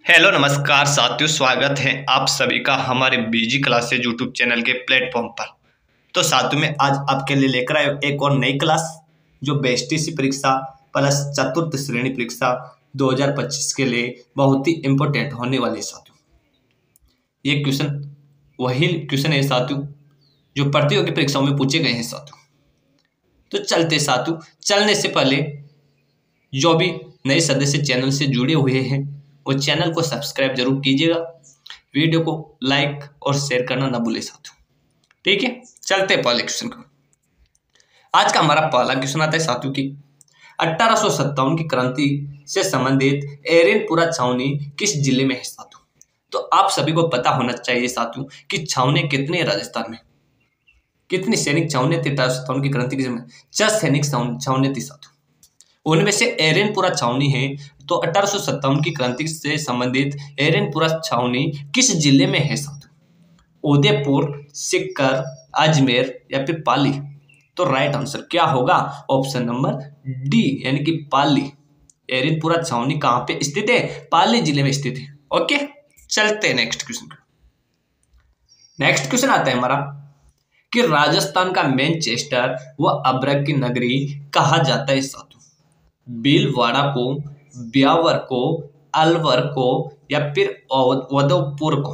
Hello नमस्कार साथियों, स्वागत है आप सभी का हमारे बीजी क्लासेज यूट्यूब चैनल के प्लेटफॉर्म पर। तो साथियों में आज आपके लिए लेकर आए एक और नई क्लास जो बेस्टीसी परीक्षा प्लस चतुर्थ श्रेणी परीक्षा 2025 के लिए बहुत ही इम्पोर्टेंट होने वाली है साथियों। ये क्वेश्चन वही क्वेश्चन है साथियों जो प्रतियोगी परीक्षाओं में पूछे गए हैं साथियों। तो चलते साथियों, चलने से पहले जो भी नए सदस्य चैनल से जुड़े हुए हैं वो चैनल को सब्सक्राइब जरूर कीजिएगा, वीडियो को लाइक और शेयर करना ना भूले साथियों। ठीक है, चलते हैं पहले क्वेश्चन को। आज का हमारा पहला क्वेश्चन आता है साथियों की 1857 की क्रांति से संबंधित एरेनपुरा छावनी किस जिले में है साथियों। तो आप सभी को पता होना चाहिए साथियों कि छावनी कितने राजस्थान में, कितनी सैनिक छावनी थी 1857 की क्रांति के समय? 6 सैनिक छावनी थी साथियों। उनमें से एरेनपुरा छावनी है। तो 1857 की क्रांति से संबंधित एरेनपुरा छावनी किस जिले में है साथियों? उदयपुर, सीकर, अजमेर या फिर पाली? तो राइट आंसर क्या होगा? ऑप्शन नंबर डी यानी कि पाली। एरेनपुरा छावनी कहां पे स्थित है? पाली जिले में स्थित है। ओके, चलते हैं नेक्स्ट क्वेश्चन। नेक्स्ट क्वेश्चन आता है हमारा कि राजस्थान का मैनचेस्टर व अब्रक की नगरी कहा जाता है साथियों? भीलवाड़ा को, ब्यावर को, अलवर को या फिर उदयपुर को?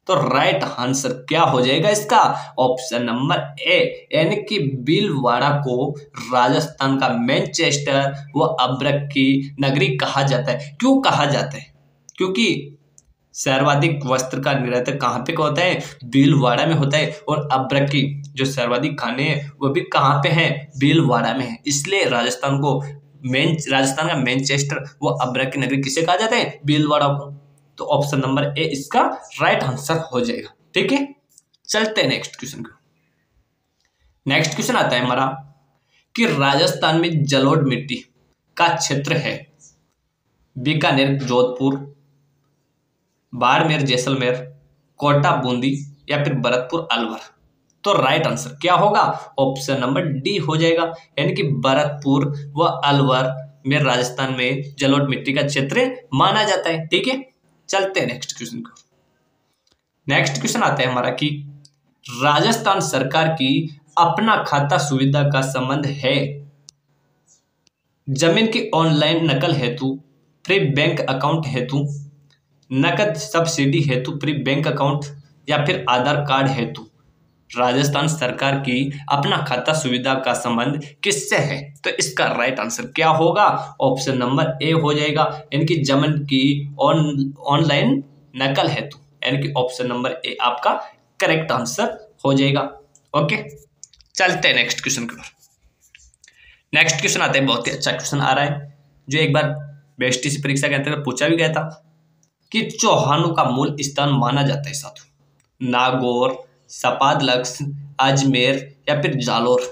तो राइट आंसर क्या हो जाएगा इसका? ऑप्शन नंबर ए यानी कि भीलवाड़ा को राजस्थान का मैनचेस्टर व अब्रक की नगरी कहा जाता है। क्यों कहा जाता है? क्योंकि सर्वाधिक वस्त्र का निर्यात कहाँ पे होता है? भीलवाड़ा में होता है। और अब्रक की जो सर्वाधिक खाने हैं वो भी कहाँ पे हैं? भीलवाड़ा में है। इसलिए राजस्थान का मैनचेस्टर वो अब्रक की नगरी किसे कहा जाता है? भीलवाड़ा को। तो ऑप्शन नंबर ए इसका राइट आंसर हो जाएगा। ठीक है, चलते हैं नेक्स्ट क्वेश्चन को। नेक्स्ट क्वेश्चन आता है हमारा कि राजस्थान में जलोढ़ मिट्टी का क्षेत्र है बीकानेर, जोधपुर, बाड़मेर, जैसलमेर, कोटा, बूंदी या फिर भरतपुर, अलवर? तो राइट आंसर क्या होगा? ऑप्शन नंबर डी हो जाएगा यानी कि भरतपुर व अलवर में राजस्थान में जलोढ़ मिट्टी का क्षेत्र माना जाता है। ठीक है, चलते हैं नेक्स्ट क्वेश्चन को। नेक्स्ट क्वेश्चन आता है हमारा कि राजस्थान सरकार की अपना खाता सुविधा का संबंध है जमीन की ऑनलाइन नकल हेतु, फ्री बैंक अकाउंट हेतु, नकद सब्सिडी हेतु फ्री बैंक अकाउंट या फिर आधार कार्ड हेतु? राजस्थान सरकार की अपना खाता सुविधा का संबंध किससे है? तो इसका राइट आंसर क्या होगा? ऑप्शन नंबर ए हो जाएगा यानी कि जमीन की ऑनलाइन नकल हेतु, यानी कि ऑप्शन नंबर ए आपका करेक्ट आंसर हो जाएगा। ओके, चलते हैं नेक्स्ट क्वेश्चन की ओर। नेक्स्ट क्वेश्चन आता है, बहुत ही अच्छा क्वेश्चन आ रहा है जो एक बार बेस्टीसी परीक्षा के अंतर्गत पूछा भी गया था कि चौहानों का मूल स्थान माना जाता है साथियों? नागौर, सपादलक्स, अजमेर या फिर जालोर?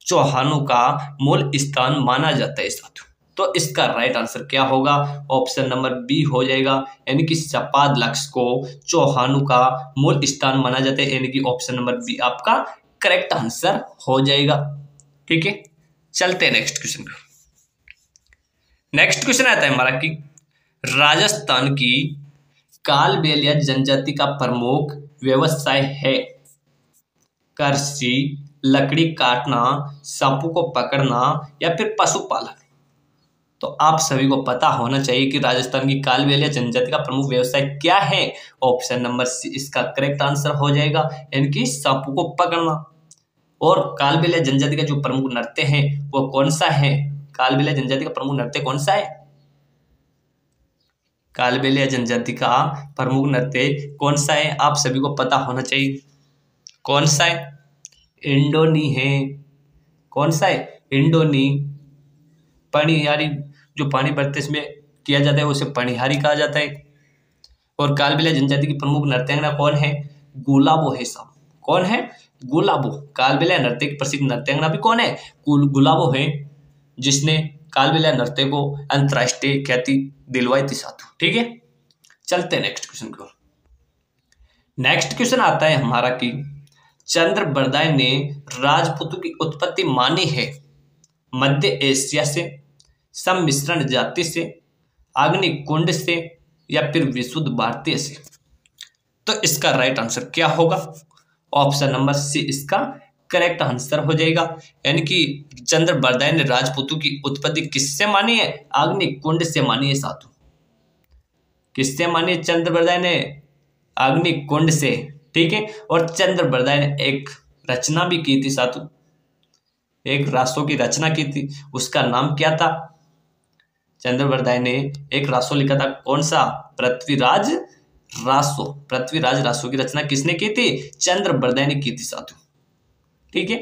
चौहानों का मूल स्थान माना जाता है साथियों। तो इसका राइट आंसर क्या होगा? ऑप्शन नंबर बी हो जाएगा यानी कि सपादलक्स को चौहानों का मूल स्थान माना जाता है, यानी कि ऑप्शन नंबर बी आपका करेक्ट आंसर हो जाएगा। ठीक है, चलते हैं नेक्स्ट क्वेश्चन को। नेक्स्ट क्वेश्चन आता है हमारा कि राजस्थान की कालबेलिया जनजाति का प्रमुख व्यवसाय है कृषि, लकड़ी काटना, सांपों को पकड़ना या फिर पशुपालन? तो आप सभी को पता होना चाहिए कि राजस्थान की कालबेलिया जनजाति का प्रमुख व्यवसाय क्या है? ऑप्शन नंबर सी इसका करेक्ट आंसर हो जाएगा यानी कि सांपों को पकड़ना। और कालबेलिया जनजाति का जो प्रमुख नृत्य है वो कौन सा है? कालबेलिया जनजाति का प्रमुख नृत्य कौन सा है? कालबेलिया जनजाति का प्रमुख नृत्य कौन सा है? आप सभी को पता होना चाहिए। कौन सा है? इंडोनी है। कौन सा है? इंडोनी। पनिहारी, जो पानी भरते इसमें किया जाता है उसे पनिहारी कहा जाता है। और कालबेलिया जनजाति की प्रमुख नृत्यांगना कौन है? गुलाबो है साहब। कौन है? गुलाबो। कालबेलिया नृत्य की प्रसिद्ध नृत्यांगना भी कौन है? गुलाबो है, जिसने कालबेलिया नृत्य को अंतरराष्ट्रीय ख्याति दिलवाई थी साथियों। ठीक है, चलते हैं नेक्स्ट क्वेश्चन की ओर। नेक्स्ट क्वेश्चन आता है हमारा कि चंद्रबरदाई ने राजपूतों की उत्पत्ति मानी है मध्य एशिया से, सम्मिश्रण जाति से, अग्निकुंड से या फिर विशुद्ध भारतीय से? तो इसका राइट आंसर क्या होगा? ऑप्शन नंबर सी इसका करेक्ट आंसर हो जाएगा। यानी कि चंद्रबरदाई ने राजपूतों की उत्पत्ति किससे मानी है? अग्निकुंड से मानी है साधु। किससे मानी है चंद्रबरदाई ने? अग्निकुंड से। ठीक है। और चंद्रबरदाई ने एक रचना भी की थी साधु, एक रासो की रचना की थी, उसका नाम क्या था? चंद्रबरदाई ने एक रासो लिखा था, कौन सा? पृथ्वीराज रासो। पृथ्वीराज रासो की रचना किसने की थी? चंद्रबरदाई ने की थी साधु। ठीक है।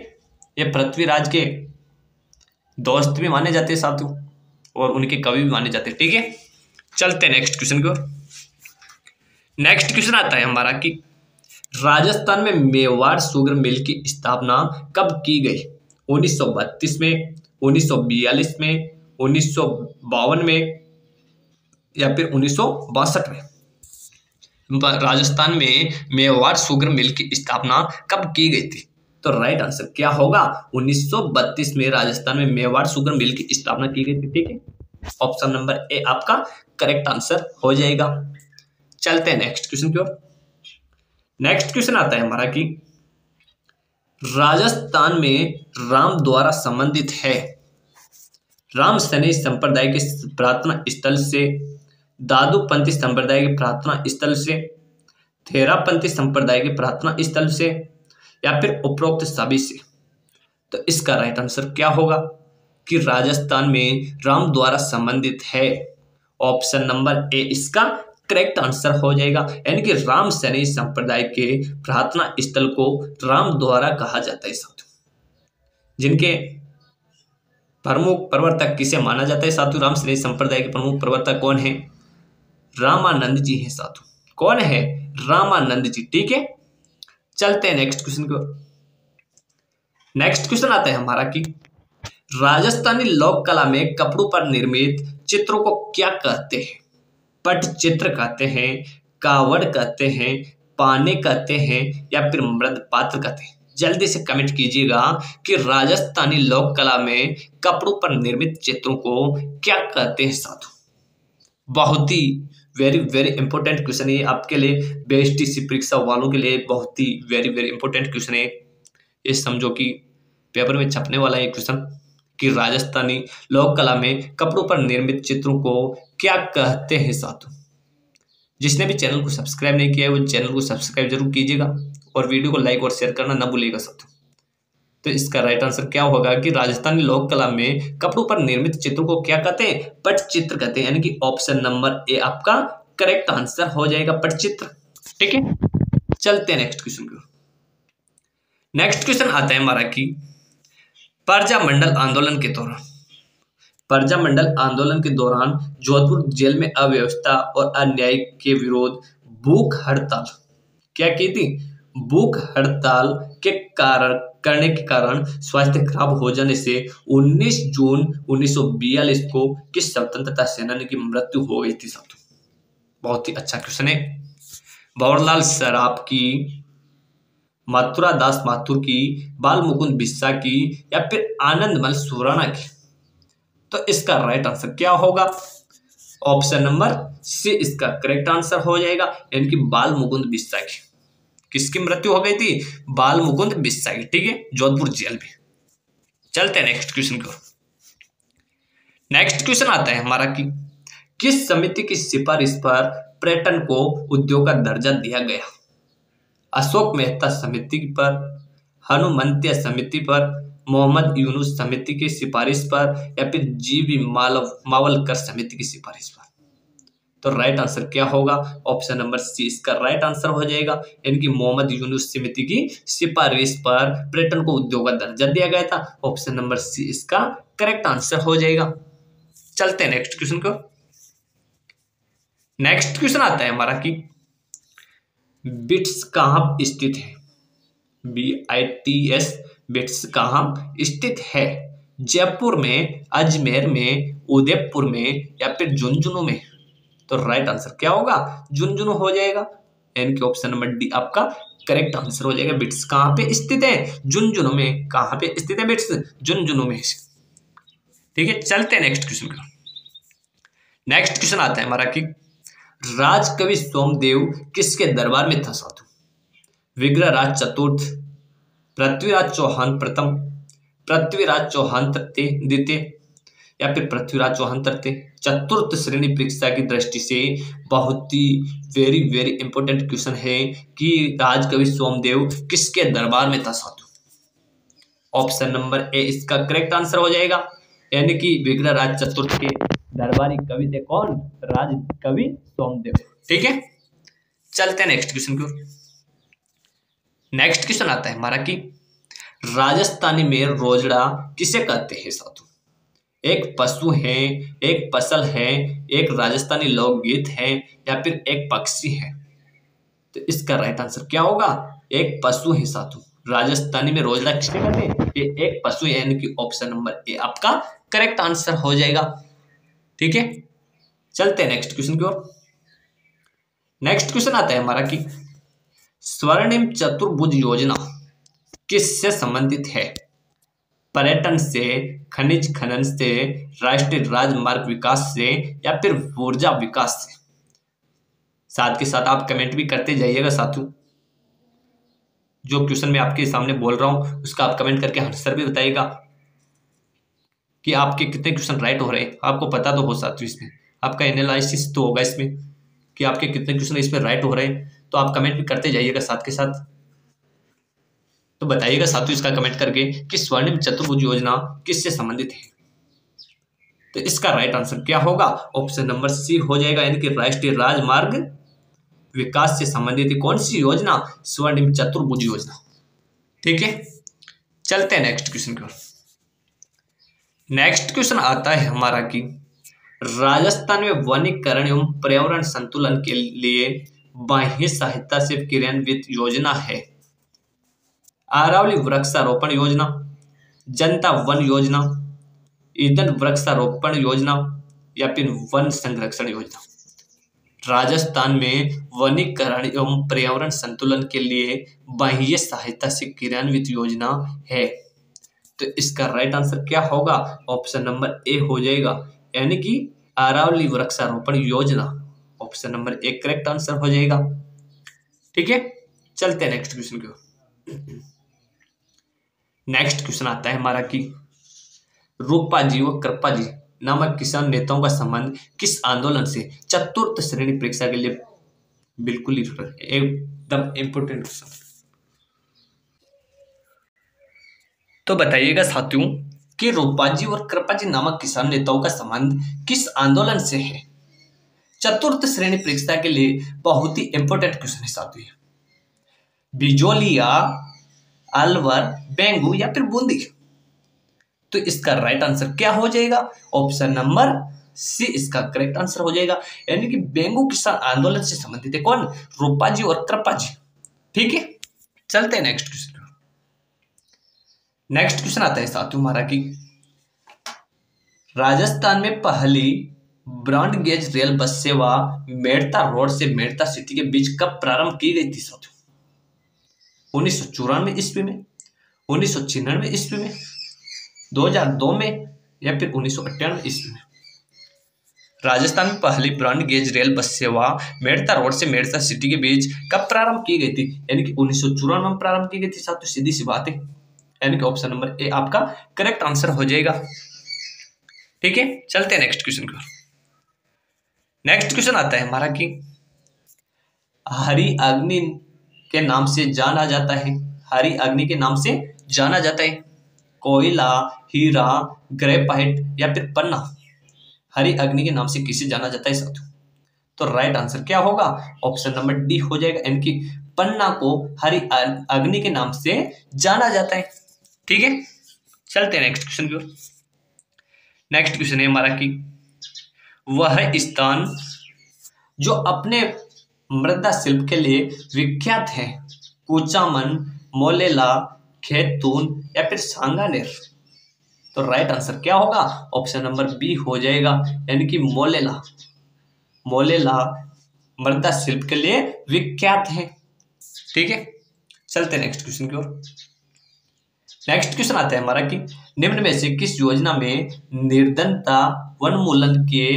ये पृथ्वीराज के दोस्त भी माने जाते हैं साधु और उनके कवि भी माने जाते हैं। ठीक है। चलते हैं नेक्स्ट क्वेश्चन की ओर। नेक्स्ट क्वेश्चन आता है हमारा कि राजस्थान में मेवाड़ शुगर मिल की स्थापना कब की गई? 1932 में, 1942 में, 1952 में या फिर 1962 में? राजस्थान में मेवाड़ शुगर मिल की स्थापना कब की गई थी? तो राइट आंसर क्या होगा? 1932 में राजस्थान में मेवाड़ शुगर मिल की स्थापना की गई थी। ठीक है। ऑप्शन नंबर ए आपका करेक्ट आंसर हो जाएगा। चलते हैं नेक्स्ट क्वेश्चन की ओर। नेक्स्ट क्वेश्चन आता है हमारा कि राजस्थान में राम द्वारा संबंधित है राम सैनी संप्रदाय के प्रार्थना स्थल से, दादूपंथी संप्रदाय के प्रार्थना स्थल से, थेरापंथी संप्रदाय के प्रार्थना स्थल से या फिर उपरोक्त सभी से? तो इसका राइट आंसर क्या होगा कि राजस्थान में राम द्वारा संबंधित है? ऑप्शन नंबर ए इसका करेक्ट आंसर हो जाएगा। यानी कि राम सैनी संप्रदाय के प्रार्थना स्थल को राम द्वारा कहा जाता है साधु। जिनके प्रमुख प्रवर्तक किसे माना जाता है साधु? राम सैनी संप्रदाय के प्रमुख प्रवर्तक कौन है? रामानंद जी हैं साधु। कौन है? रामानंद जी। ठीक है। चलते हैं नेक्स्ट क्वेश्चन की ओर। नेक्स्ट क्वेश्चन आता है हमारा कि राजस्थानी लोक कला में कपड़ों पर निर्मित चित्रों को क्या कहते हैं? पटचित्र कहते हैं, कावड़ कहते हैं, पाने कहते हैं या फिर मृद पात्र कहते हैं? जल्दी से कमेंट कीजिएगा कि राजस्थानी लोक कला में कपड़ों पर निर्मित चित्रों को क्या कहते हैं साधु। बहुत ही वेरी वेरी इंपॉर्टेंट क्वेश्चन है आपके लिए, बीएसटीसी परीक्षा वालों के लिए बहुत ही वेरी वेरी इंपॉर्टेंट क्वेश्चन है। ये समझो कि पेपर में छपने वाला है क्वेश्चन कि राजस्थानी लोक कला में कपड़ों पर निर्मित चित्रों को क्या कहते हैं साधु। जिसने भी चैनल को सब्सक्राइब नहीं किया है वो चैनल को सब्सक्राइब जरूर कीजिएगा और वीडियो को लाइक और शेयर करना ना भूलिएगा साधु। तो इसका राइट आंसर क्या होगा कि राजस्थानी लोक कला में कपड़ों पर निर्मित चित्रों को क्या कहते हैं? पटचित्र कहते हैं। यानी कि ऑप्शन नंबर ए आपका करेक्ट आंसर हो जाएगा, पटचित्र। ठीक है। चलते हैं नेक्स्ट क्वेश्चन की ओर। नेक्स्ट क्वेश्चन आता है हमारा कि प्रजामंडल आंदोलन के दौरान, प्रजामंडल आंदोलन के दौरान जोधपुर जेल में अव्यवस्था और अन्याय के विरोध भूख हड़ताल क्या की थी? भूख हड़ताल के कारण करने के कारण स्वास्थ्य खराब हो जाने से 19 जून 1942 को किस स्वतंत्रता सेनानी की मृत्यु हो गई थी साधु? बहुत ही अच्छा क्वेश्चन है। भंवरलाल सराफ की, मथुरा दास माथुर की, बाल मुकुंद बिस्सा की या फिर आनंदमल सुराणा की? तो इसका राइट आंसर क्या होगा? ऑप्शन नंबर सी इसका करेक्ट आंसर हो जाएगा। यानी कि बाल मुकुंद बिस्सा की। किसकी मृत्यु हो गई थी? बाल मुकुंद बिस्सा की। ठीक है। जोधपुर जेल में। चलते हैं नेक्स्ट क्वेश्चन की ओर। नेक्स्ट क्वेश्चन आता है हमारा कि किस समिति की सिफारिश पर पर्यटन को उद्योग का दर्जा दिया गया? अशोक मेहता समिति पर, हनुमंतिया समिति पर, मोहम्मद यूनुस समिति की सिफारिश पर या फिर जीवी मावलकर समिति की सिफारिश पर? तो राइट आंसर क्या होगा? ऑप्शन नंबर सी इसका राइट आंसर हो जाएगा। यानी कि मोहम्मद यूनुस समिति की सिफारिश पर पर्यटन को उद्योग का दर्जा दिया गया था। ऑप्शन नंबर सी इसका करेक्ट आंसर हो जाएगा। चलते हैं नेक्स्ट क्वेश्चन को। नेक्स्ट क्वेश्चन आता है हमारा कि बिट्स कहाँ स्थित है? BITS बिट्स कहाँ स्थित है? जयपुर में, अजमेर में, उदयपुर में या फिर झुंझुनू में? तो राइट आंसर क्या होगा? झुंझुनू हो जाएगा। यानी कि ऑप्शन नंबर डी आपका करेक्ट आंसर हो जाएगा। बिट्स कहाँ पे स्थित है? झुंझुनू में। कहाँ पे स्थित है बिट्स? झुंझुनू में। ठीक है। चलते हैं नेक्स्ट क्वेश्चन का। नेक्स्ट क्वेश्चन आता है हमारा कि राजकवि सोमदेव किसके दरबार में था साधु? विग्रहराज चतुर्थ, पृथ्वीराज चौहान प्रथम, पृथ्वीराज चौहान द्वितीय या फिर पृथ्वीराज चौहान तृतीय। चतुर्थ श्रेणी परीक्षा की दृष्टि से बहुत ही वेरी वेरी इंपॉर्टेंट क्वेश्चन है कि राजकवि सोमदेव किसके दरबार में था साधु? ऑप्शन नंबर ए इसका करेक्ट आंसर हो जाएगा, यानी कि विग्रहराज चतुर्थ के दरबारी कवि थे कौन? राजकवि सोमदेव। ठीक है, चलते हैं नेक्स्ट क्वेश्चन की ओर। नेक्स्ट क्वेश्चन आता है हमारा कि राजस्थानी में रोजड़ा किसे कहते हैं साधु? एक पशु है, एक फसल है, एक राजस्थानी लोकगीत है या फिर एक पक्षी है। तो इसका राइट आंसर क्या होगा? एक पशु है साधु। राजस्थानी में रोजड़ा किसे कहते हैं? ये एक पशु है, यानी कि ऑप्शन नंबर ए आपका करेक्ट आंसर हो जाएगा। ठीक है, चलते हैं नेक्स्ट क्वेश्चन की ओर। नेक्स्ट क्वेश्चन आता है हमारा कि स्वर्णिम चतुर्भुज योजना किससे संबंधित है? पर्यटन से, खनिज खनन से, राष्ट्रीय राजमार्ग विकास से या फिर ऊर्जा विकास से। साथ के साथ आप कमेंट भी करते जाइएगा साथियों। जो क्वेश्चन मैं आपके सामने बोल रहा हूं उसका आप कमेंट करके आंसर भी बताइएगा कि आपके कितने क्वेश्चन राइट हो रहे हैं। आपको पता तो हो साथियों, इसमें आपका एनालिसिस तो होगा इसमें कि आपके कितने क्वेश्चन इसमें राइट हो रहे हैं। तो आप कमेंट भी करते जाइएगा साथ के साथ। तो बताइएगा साथियों इसका कमेंट करके कि स्वर्णिम चतुर्भुज योजना किससे संबंधित है। तो इसका राइट आंसर क्या होगा? ऑप्शन नंबर सी हो जाएगा, यानी कि राष्ट्रीय राजमार्ग विकास से संबंधित कौन सी योजना? स्वर्णिम चतुर्भुज योजना। ठीक है, चलते हैं नेक्स्ट क्वेश्चन की ओर। नेक्स्ट क्वेश्चन आता है हमारा कि राजस्थान में वनीकरण एवं पर्यावरण संतुलन के लिए बाह्य सहायता से क्रियान्वित योजना है। अरावली वृक्षारोपण योजना, जनता वन योजना, ईंधन वृक्षारोपण योजना या फिर वन संरक्षण योजना। राजस्थान में वनीकरण एवं पर्यावरण संतुलन के लिए बाह्य सहायता से क्रियान्वित योजना है। तो इसका राइट आंसर क्या होगा? ऑप्शन नंबर ए हो जाएगा, यानी कि अरावली वृक्षारोपण योजना। Option number A correct answer हो जाएगा। ठीक है, चलते हैं नेक्स्ट क्वेश्चन की ओर। नेक्स्ट क्वेश्चन आता है हमारा कि रूपा जी व कृपा जी नामक किसान नेताओं का संबंध किस आंदोलन से? चतुर्थ श्रेणी परीक्षा के लिए बिल्कुल ही एकदम इंपोर्टेंट क्वेश्चन। तो बताइएगा साथियों कि रूपा जी और कृपा जी नामक किसान नेताओं का संबंध किस आंदोलन से है? चतुर्थ श्रेणी परीक्षा के लिए बहुत ही इंपोर्टेंट क्वेश्चन है साथियों। बिजोलिया, अलवर, बेंगू या फिर बूंदी। तो इसका राइट आंसर क्या हो जाएगा? ऑप्शन नंबर सी इसका करेक्ट आंसर हो जाएगा, यानी कि बेंगू किसान आंदोलन से संबंधित है कौन? रूपा जी और कृपा जी। ठीक है, चलते हैं नेक्स्ट क्वेश्चन। नेक्स्ट क्वेश्चन आता है साथियों हमारा कि राजस्थान में पहली ब्रॉड गेज रेल बस सेवा मेड़ता रोड से मेड़ता सिटी के बीच कब प्रारंभ की गई थी साथियों? 1994 ईस्वी में, 1996 ईस्वी में, 2002 में या फिर 1998 ईस्वी में। राजस्थान में पहली ब्रॉड गेज रेल बस सेवा मेड़ता रोड से मेड़ता सिटी के बीच कब प्रारंभ की गई थी? यानी कि 1994 में प्रारंभ की गई थी साथियों, सीधी सी बात है, यानी कि ऑप्शन नंबर ए आपका करेक्ट आंसर हो जाएगा। ठीक है, चलते हैं नेक्स्ट क्वेश्चन की। नेक्स्ट क्वेश्चन आता है हमारा कि हरि अग्नि के नाम से जाना जाता है, हरि अग्नि के नाम से जाना जाता है कोयला, हीरा, ग्रेफाइट या फिर पन्ना। हरि अग्नि के नाम से किसे जाना जाता है साथियों? तो राइट आंसर क्या होगा? ऑप्शन नंबर डी हो जाएगा, यानी कि पन्ना को हरि अग्नि के नाम से जाना जाता है। ठीक है, चलते हैं नेक्स्ट क्वेश्चन की ओर। नेक्स्ट क्वेश्चन है हमारा कि वह स्थान जो अपने मृदा शिल्प के लिए विख्यात है, कुचामन, मोलेला, खेतून या फिर सांगानेर। तो राइट आंसर क्या होगा? ऑप्शन नंबर बी हो जाएगा, यानी कि मोलेला। मोलेला मृदा शिल्प के लिए विख्यात है। ठीक है, चलते हैं नेक्स्ट क्वेश्चन की ओर। नेक्स्ट क्वेश्चन आता है हमारा कि निम्न में से किस योजना में निर्धनता वन्मूलन के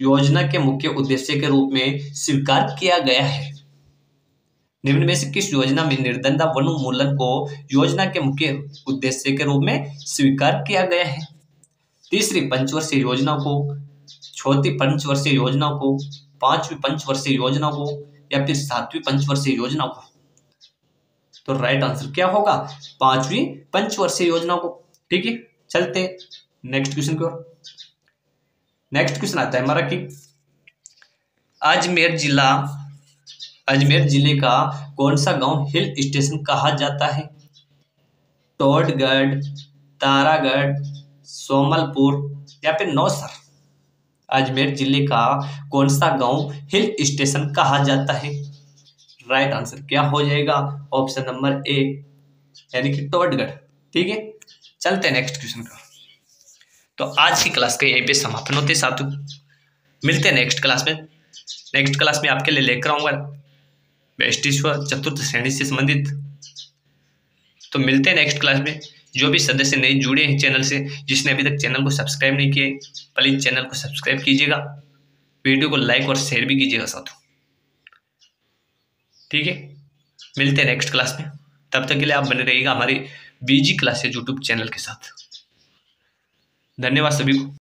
योजना के मुख्य उद्देश्य के रूप में स्वीकार किया गया है। निम्न में से किस योजना में निर्धनता वनोन्मूलन को योजना के मुख्य उद्देश्य के रूप में स्वीकार किया गया है? तीसरी पंचवर्षीय योजना को, चौथी पंचवर्षीय योजना को, पांचवी पंचवर्षीय योजना को या फिर सातवीं पंचवर्षीय योजना को? तो राइट आंसर क्या होगा? पांचवी पंचवर्षीय योजना को। ठीक है, चलते नेक्स्ट क्वेश्चन की ओर। नेक्स्ट क्वेश्चन आता है हमारा कि अजमेर जिले का कौन सा गांव हिल स्टेशन कहा जाता है? टोडगढ़, तारागढ़, सोमलपुर या फिर नौसर? अजमेर जिले का कौन सा गांव हिल स्टेशन कहा जाता है? राइट आंसर क्या हो जाएगा? ऑप्शन नंबर ए यानी कि टोडगढ़। ठीक है, चलते हैं नेक्स्ट क्वेश्चन का। तो आज की क्लास का यहीं पे समापन होते साथियों, मिलते हैं नेक्स्ट क्लास में। नेक्स्ट क्लास में आपके लिए लेकर आऊंगा व्यष्टिस्वर चतुर्थ श्रेणी से संबंधित। तो मिलते हैं नेक्स्ट क्लास में। जो भी सदस्य नए जुड़े हैं चैनल से, जिसने अभी तक चैनल को सब्सक्राइब नहीं किया, प्लीज चैनल को सब्सक्राइब कीजिएगा, वीडियो को लाइक और शेयर भी कीजिएगा साथियों। ठीक है, मिलते हैं नेक्स्ट क्लास में। तब तक के लिए आप बने रहिएगा हमारी बीजी क्लासेज यूट्यूब चैनल के साथ। धन्यवाद सभी को।